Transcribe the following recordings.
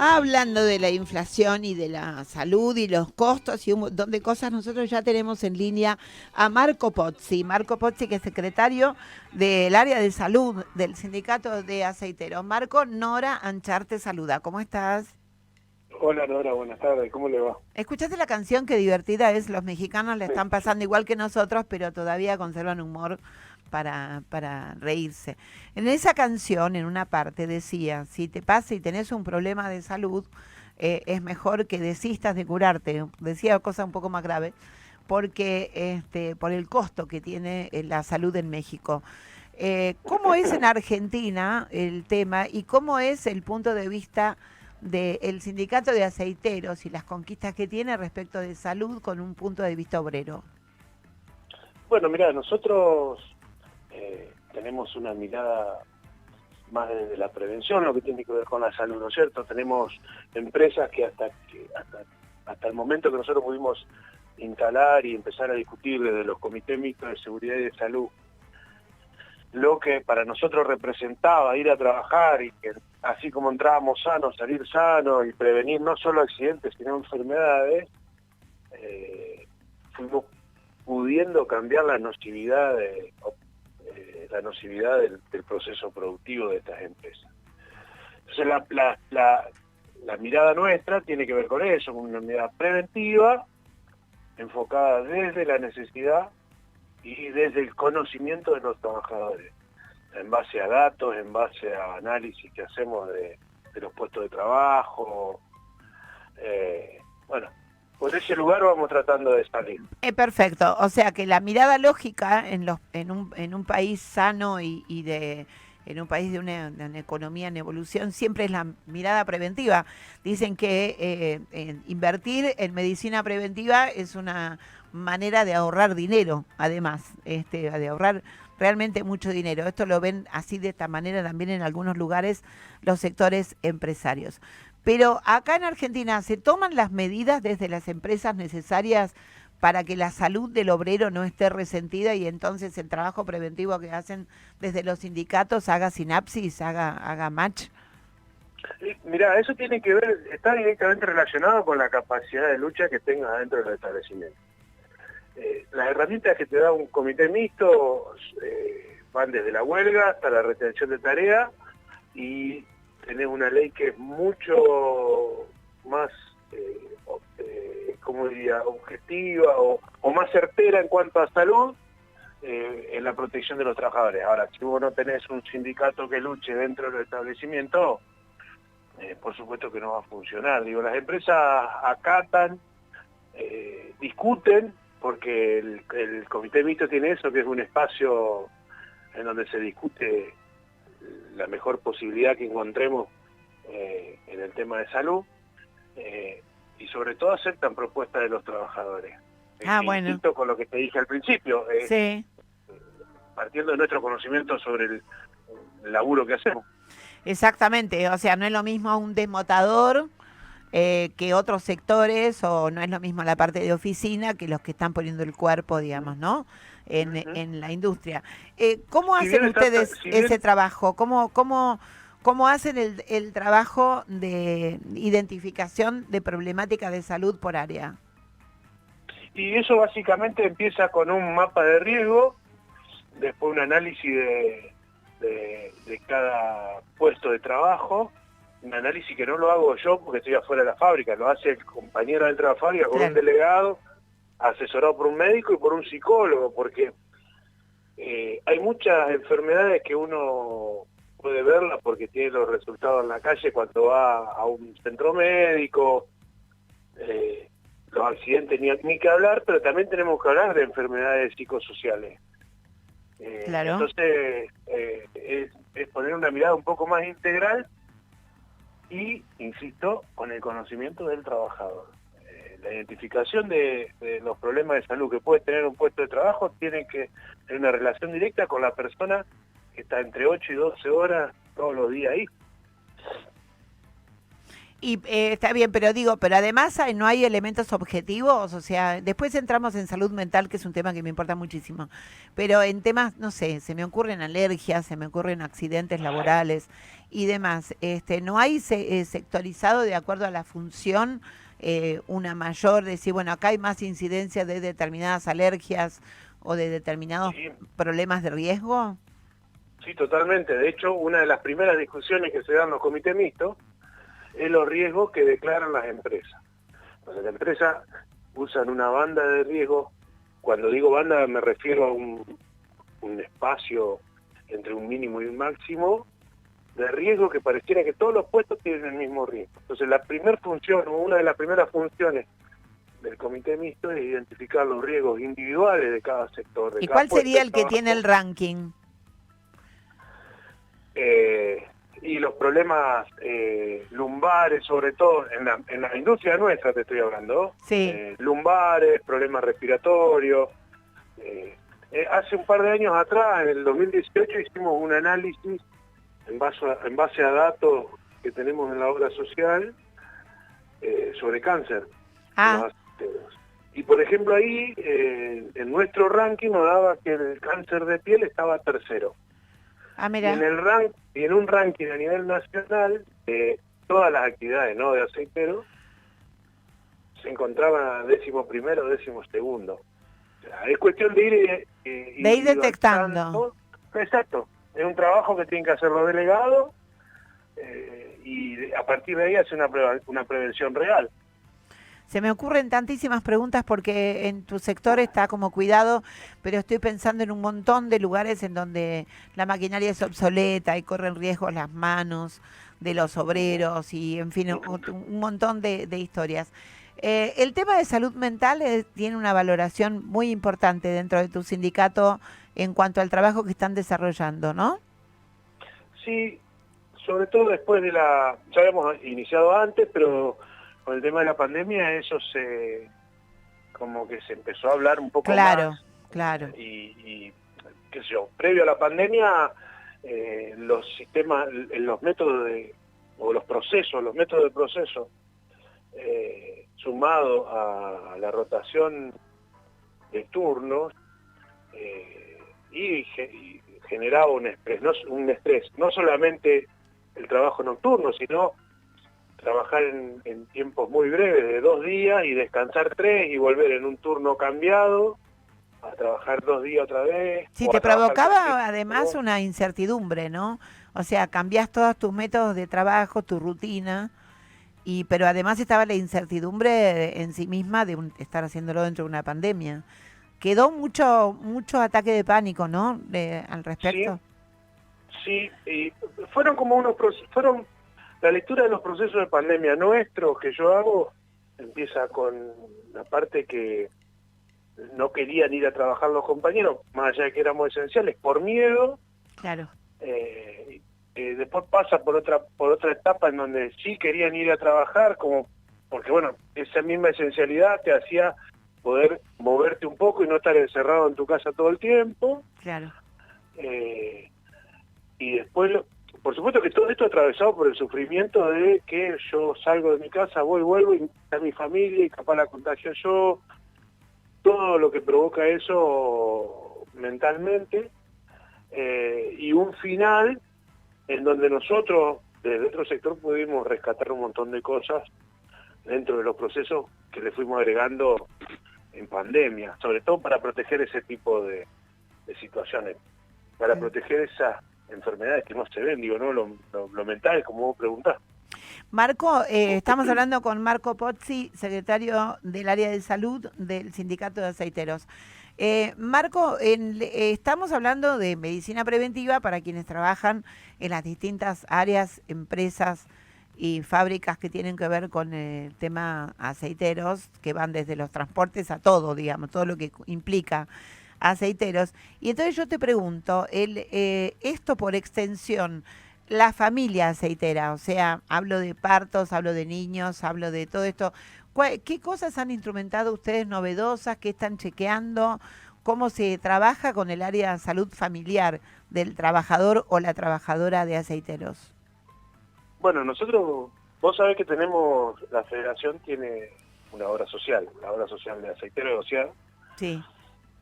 Hablando de la inflación y de la salud y los costos y un montón de cosas, nosotros ya tenemos en línea a Marco Pozzi. Marco Pozzi, que es secretario del área de salud del Sindicato de Aceiteros. Marco, Nora Anchar te saluda. ¿Cómo estás? Hola Nora, buenas tardes, ¿cómo le va? ¿Escuchaste la canción? Qué divertida es. Los mexicanos le Sí, están pasando igual que nosotros, pero todavía conservan humor para reírse. En esa canción, en una parte, decía, si te pasa y tenés un problema de salud, es mejor que desistas de curarte. Decía cosas un poco más graves, porque por el costo que tiene la salud en México. ¿Cómo es en Argentina el tema y cómo es el punto de vista del sindicato de aceiteros y las conquistas que tiene respecto de salud con un punto de vista obrero? bueno, mira, nosotros tenemos una mirada más desde la prevención, lo que tiene que ver con la salud, ¿no es cierto? Tenemos empresas que hasta el momento que nosotros pudimos instalar y empezar a discutir desde los comités mixtos de seguridad y de salud, lo que para nosotros representaba ir a trabajar y que así como entrábamos sanos, salir sanos y prevenir no solo accidentes, sino enfermedades, fuimos pudiendo cambiar la nocividad del proceso productivo de estas empresas. Entonces la mirada nuestra tiene que ver con eso, con una mirada preventiva, enfocada desde la necesidad y desde el conocimiento de los trabajadores, en base a datos, en base a análisis que hacemos de los puestos de trabajo. Bueno, por ese lugar vamos tratando de salir. Perfecto, o sea que la mirada lógica en un país sano en un país de una economía en evolución siempre es la mirada preventiva. Dicen que invertir en medicina preventiva es una manera de ahorrar dinero, además, de ahorrar realmente mucho dinero. Esto lo ven así de esta manera también en algunos lugares los sectores empresarios. Pero acá en Argentina se toman las medidas desde las empresas necesarias para que la salud del obrero no esté resentida y entonces el trabajo preventivo que hacen desde los sindicatos haga sinapsis, haga match. Mira, eso tiene que ver, está directamente relacionado con la capacidad de lucha que tenga dentro del establecimiento. Las herramientas que te da un comité mixto van desde la huelga hasta la retención de tarea, y tenés una ley que es mucho más, ¿cómo diría?, objetiva o más certera en cuanto a salud, en la protección de los trabajadores. Ahora, si vos no tenés un sindicato que luche dentro del establecimiento, por supuesto que no va a funcionar. Digo, las empresas acatan, discuten, porque el comité mixto tiene eso, que es un espacio en donde se discute la mejor posibilidad que encontremos en el tema de salud, y sobre todo aceptan propuestas de los trabajadores. Bueno. Insisto con lo que te dije al principio, Sí. partiendo de nuestro conocimiento sobre el laburo que hacemos. Exactamente, o sea, no es lo mismo un desmotador que otros sectores, o no es lo mismo la parte de oficina que los que están poniendo el cuerpo, digamos, ¿no? En la industria. ¿Cómo Si hacen bien ustedes si ese bien, trabajo? ¿Cómo hacen el trabajo de identificación de problemática de salud por área? y eso básicamente empieza con un mapa de riesgo, después un análisis de cada puesto de trabajo, un análisis que no lo hago yo porque estoy afuera de la fábrica, lo hace el compañero dentro de la fábrica con un Claro. delegado, asesorado por un médico y por un psicólogo, porque hay muchas enfermedades que uno puede verlas porque tiene los resultados en la calle cuando va a un centro médico. Los accidentes ni que hablar, pero también tenemos que hablar de enfermedades psicosociales. Claro. Entonces, es poner una mirada un poco más integral y, insisto, con el conocimiento del trabajador. La identificación de los problemas de salud que puede tener un puesto de trabajo tiene que tener una relación directa con la persona que está entre 8 y 12 horas todos los días ahí. Y está bien, pero digo, pero además no hay elementos objetivos, o sea, después entramos en salud mental, que es un tema que me importa muchísimo, pero en temas, no sé, se me ocurren alergias, se me ocurren accidentes laborales y demás. No hay sectorizado de acuerdo a la función una mayor, decir, bueno, acá hay más incidencia de determinadas alergias o de determinados Sí, problemas de riesgo. sí, totalmente. De hecho, una de las primeras discusiones que se dan en los comités mixtos es los riesgos que declaran las empresas. Entonces, las empresas usan una banda de riesgo. Cuando digo banda me refiero a un espacio entre un mínimo y un máximo de riesgo que pareciera que todos los puestos tienen el mismo riesgo. Entonces, la primera función, o una de las primeras funciones del comité mixto es identificar los riesgos individuales de cada sector, de ¿Y cada cuál puesto sería de el que tiene el trabajo. ranking? Y los problemas lumbares, sobre todo en la industria nuestra te estoy hablando, Sí. lumbares, problemas respiratorios. Hace un par de años atrás, en el 2018, hicimos un análisis en base a datos que tenemos en la obra social sobre cáncer en los Ah, aceiteros. Y por ejemplo ahí, en nuestro ranking nos daba que el cáncer de piel estaba tercero. Y mira. y en un ranking a nivel nacional, todas las actividades no de aceiteros se encontraban a 11º, 12º. O sea, es cuestión de ir De ir detectando. individualizando. Exacto. Es un trabajo que tienen que hacer los delegados y a partir de ahí hacer una prevención real. Se me ocurren tantísimas preguntas porque en tu sector está como cuidado, pero estoy pensando en un montón de lugares en donde la maquinaria es obsoleta y corren riesgo las manos de los obreros y, en fin, un montón de historias. El tema de salud mental tiene una valoración muy importante dentro de tu sindicato en cuanto al trabajo que están desarrollando, ¿no? Sí, sobre todo después ya habíamos iniciado antes, pero con el tema de la pandemia eso como que se empezó a hablar un poco Claro, más claro. y qué sé yo, previo a la pandemia los sistemas, los métodos o los métodos de proceso sumado a la rotación de turnos y generaba un estrés, no solamente el trabajo nocturno, sino trabajar en tiempos muy breves, de 2 días, y descansar 3, y volver en un turno cambiado, a trabajar 2 días otra vez, Sí, o te a trabajar 3 días. provocaba además una incertidumbre, ¿no? O sea, cambiás todos tus métodos de trabajo, tu rutina, pero además estaba la incertidumbre en sí misma de estar haciéndolo dentro de una pandemia. Quedó mucho ataque de pánico, ¿no? Al Sí, respecto. sí, y fueron como fueron la lectura de los procesos de pandemia nuestros que yo hago, empieza con la parte que no querían ir a trabajar los compañeros, más allá de que éramos esenciales, por miedo. Claro. Después pasa por otra etapa en donde sí querían ir a trabajar, como porque bueno, esa misma esencialidad te hacía poder moverte un poco y no estar encerrado en tu casa todo el tiempo. Claro. Y después, por supuesto que todo esto atravesado por el sufrimiento de que yo salgo de mi casa, vuelvo y está mi familia y capaz la contagio yo, todo lo que provoca eso mentalmente, y un final en donde nosotros desde otro sector pudimos rescatar un montón de cosas dentro de los procesos que le fuimos agregando en pandemia, sobre todo para proteger ese tipo de situaciones, para proteger esas enfermedades que no se ven, digo, ¿no? Lo mental, como vos preguntás. Marco, estamos hablando con Marco Pozzi, secretario del área de salud del Sindicato de Aceiteros. Marco, estamos hablando de medicina preventiva para quienes trabajan en las distintas áreas, empresas y fábricas que tienen que ver con el tema aceiteros, que van desde los transportes a todo, digamos, todo lo que implica aceiteros. Y entonces yo te pregunto, esto por extensión, la familia aceitera, o sea, hablo de partos, hablo de niños, hablo de todo esto. ¿Qué cosas han instrumentado ustedes novedosas? ¿Qué están chequeando? ¿Cómo se trabaja con el área de salud familiar del trabajador o la trabajadora de aceiteros? Bueno, nosotros Vos sabés que la federación tiene una obra social, la obra social de aceiteros de Ociar, Sí.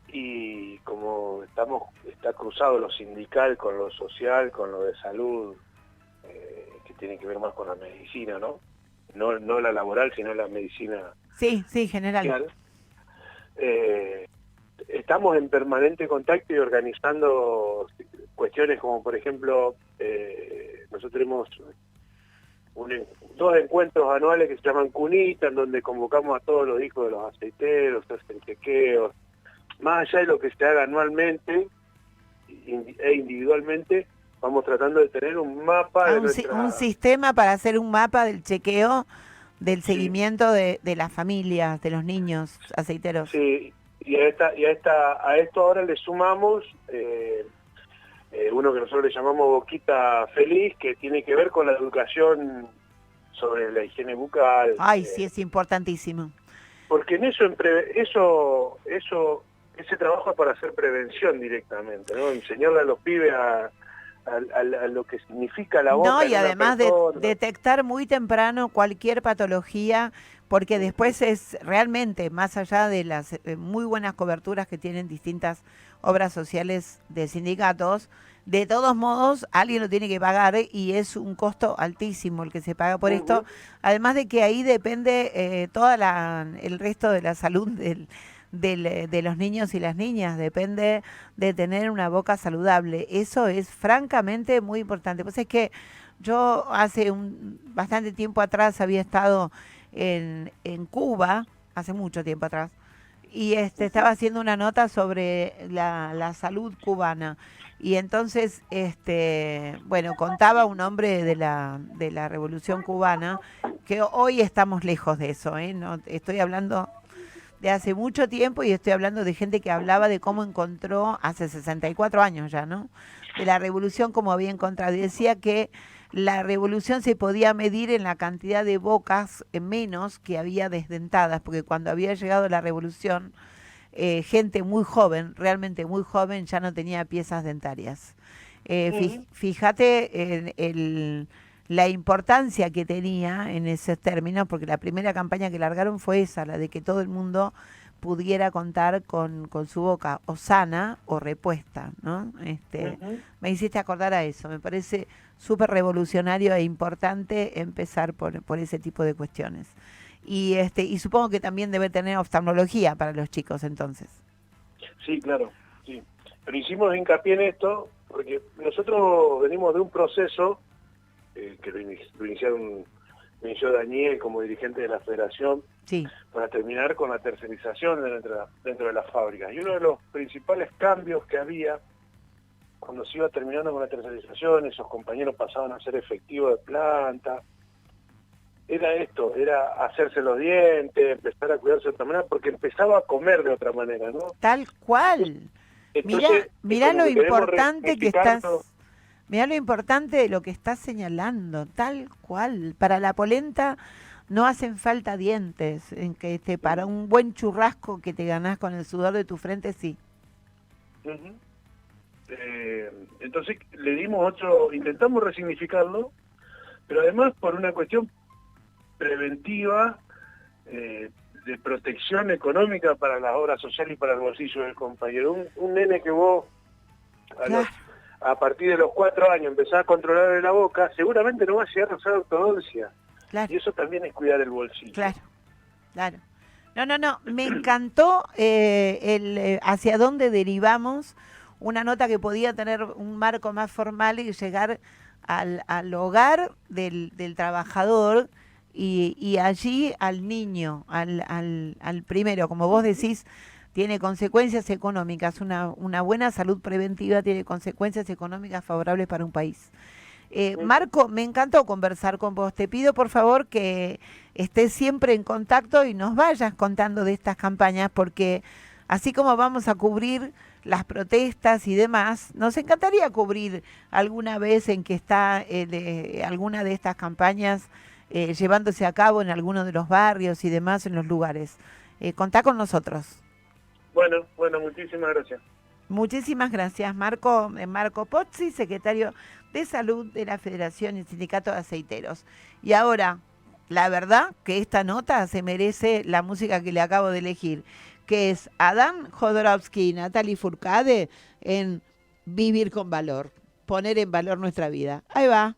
y como está cruzado lo sindical con lo social, con lo de salud, que tiene que ver más con la medicina, ¿no? No la laboral, sino la medicina Sí, sí, general. social. Estamos en permanente contacto y organizando cuestiones como, por ejemplo, nosotros tenemos dos encuentros anuales que se llaman Cunita, en donde convocamos a todos los hijos de los aceiteros, se hacen chequeos. Más allá de lo que se haga anualmente e individualmente, vamos tratando de tener un mapa de Un sistema para hacer un mapa del chequeo, del Sí, seguimiento de las familias, de los niños aceiteros. sí, y a esto ahora le sumamos uno que nosotros le llamamos Boquita Feliz, que tiene que ver con la educación sobre la higiene bucal. Ay, sí, es importantísimo. Porque en ese trabajo es para hacer prevención directamente, ¿no? Enseñarle a los pibes a lo que significa la boca. No, y en una además de persona. detectar muy temprano cualquier patología, porque después es realmente, más allá de las muy buenas coberturas que tienen distintas obras sociales de sindicatos, de todos modos alguien lo tiene que pagar y es un costo altísimo el que se paga por esto, además de que ahí depende el resto de la salud de los niños y las niñas, depende de tener una boca saludable. Eso es francamente muy importante. Pues es que yo hace bastante tiempo atrás había estado en Cuba, hace mucho tiempo atrás, y estaba haciendo una nota sobre la salud cubana. Y entonces, bueno, contaba un hombre de la Revolución Cubana, que hoy estamos lejos de eso, ¿eh? No, estoy hablando de hace mucho tiempo y estoy hablando de gente que hablaba de cómo encontró, hace 64 años ya, ¿no? De la revolución, como había encontrado. Y decía que la revolución se podía medir en la cantidad de bocas menos que había desdentadas, porque cuando había llegado la revolución, gente muy joven, realmente muy joven, ya no tenía piezas dentarias. Fíjate en la importancia que tenía en esos términos, porque la primera campaña que largaron fue esa, la de que todo el mundo pudiera contar con su boca o sana o repuesta, ¿no? Me hiciste acordar a eso, me parece súper revolucionario e importante empezar por ese tipo de cuestiones. Y supongo que también debe tener oftalmología para los chicos entonces. Sí, claro, sí. Pero hicimos hincapié en esto porque nosotros venimos de un proceso que lo inició Daniel como dirigente de la federación, sí, para terminar con la tercerización dentro de las fábricas. Y uno de los principales cambios que había cuando se iba terminando con la tercerización, esos compañeros pasaban a ser efectivos de planta, era hacerse los dientes, empezar a cuidarse de otra manera, porque empezaba a comer de otra manera, ¿no? Tal cual. Mirá lo importante que estás... Mirá lo importante de lo que estás señalando, tal cual. Para la polenta no hacen falta dientes, para un buen churrasco que te ganás con el sudor de tu frente, sí. Entonces intentamos resignificarlo, pero además por una cuestión preventiva, de protección económica para las obras sociales y para el bolsillo del compañero. Un nene que vos a partir de los 4 años empezás a controlarle la boca, seguramente no va a llegar a usar ortodoncia. Claro. Y eso también es cuidar el bolsillo. Claro, claro. No, me encantó hacia dónde derivamos, una nota que podía tener un marco más formal y llegar al hogar del trabajador y allí al niño, al primero, como vos decís, tiene consecuencias económicas, una buena salud preventiva tiene consecuencias económicas favorables para un país. Marco, me encantó conversar con vos. Te pido por favor que estés siempre en contacto y nos vayas contando de estas campañas, porque así como vamos a cubrir las protestas y demás, nos encantaría cubrir alguna vez en que está alguna de estas campañas llevándose a cabo en alguno de los barrios y demás, en los lugares. Contá con nosotros. Bueno, muchísimas gracias. Muchísimas gracias, Marco Pozzi, secretario de Salud de la Federación y Sindicato de Aceiteros. Y ahora, la verdad que esta nota se merece la música que le acabo de elegir, que es Adam Jodorowsky y Natalie Furcade en Vivir con Valor, poner en valor nuestra vida. Ahí va.